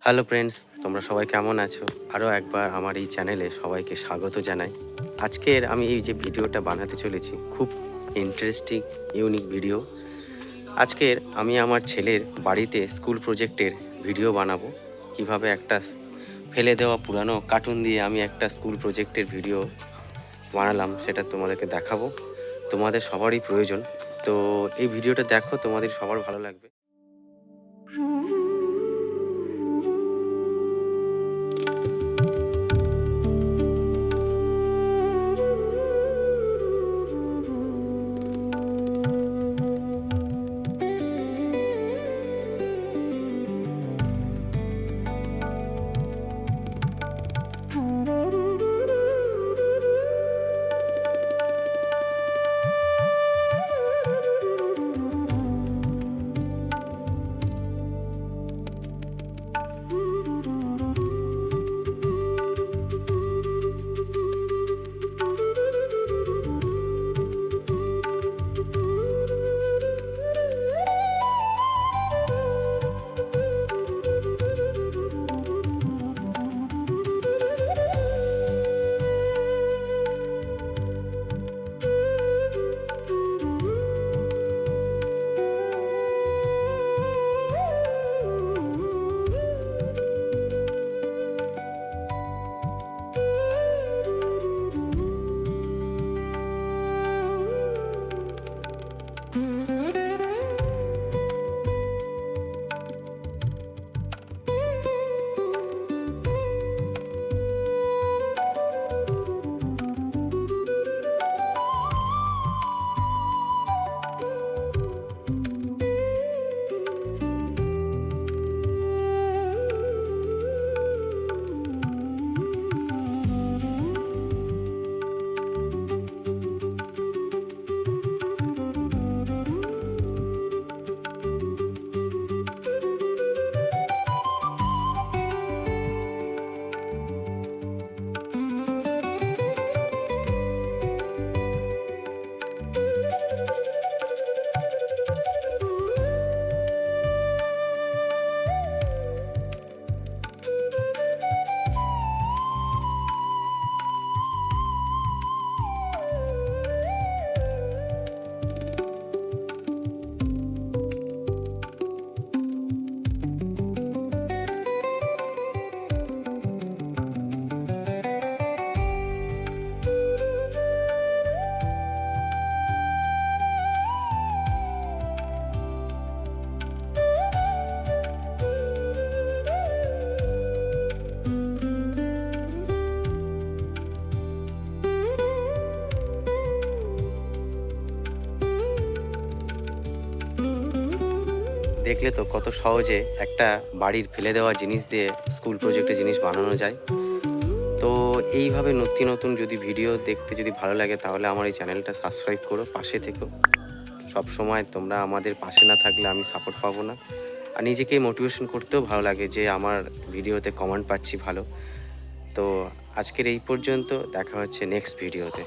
Hello friends, তোমরা সবাই কেমন আছো? আরও একবার আমার এই চ্যানেলে সবাইকে স্বাগত জানাই। আজকের আমি এই যে ভিডিওটা বানাতে চলেছি, খুব ইন্টারেস্টিং ইউনিক ভিডিও। আজকের আমি আমার ছেলের বাড়িতে স্কুল প্রজেক্টের ভিডিও বানাবো। কিভাবে একটা ফেলে দেওয়া পুরানো কার্টুন দিয়ে আমি একটা স্কুল প্রজেক্টের ভিডিও বানালাম, সেটা তোমাদেরকে দেখাবো। তোমাদের সবারই প্রয়োজন। তো এই ভিডিওটা দেখো, তোমাদের সবার ভালো লাগবে। দেখলে তো কত সহজে একটা বাড়ির ফেলে দেওয়া জিনিস দিয়ে স্কুল প্রজেক্টের জিনিস বানানো যায়। তো এইভাবে নতুন নতুন যদি ভিডিও দেখতে যদি ভালো লাগে, তাহলে আমার এই চ্যানেলটা সাবস্ক্রাইব করো, পাশে থেকো। সব সময় তোমরা আমাদের পাশে না থাকলে আমি সাপোর্ট পাবো না। আর নিজেকে মোটিভেশন করতেও ভালো লাগে যে আমার ভিডিওতে কমেন্ট পাচ্ছি ভালো। তো আজকের এই পর্যন্ত, দেখা হচ্ছে নেক্সট ভিডিওতে।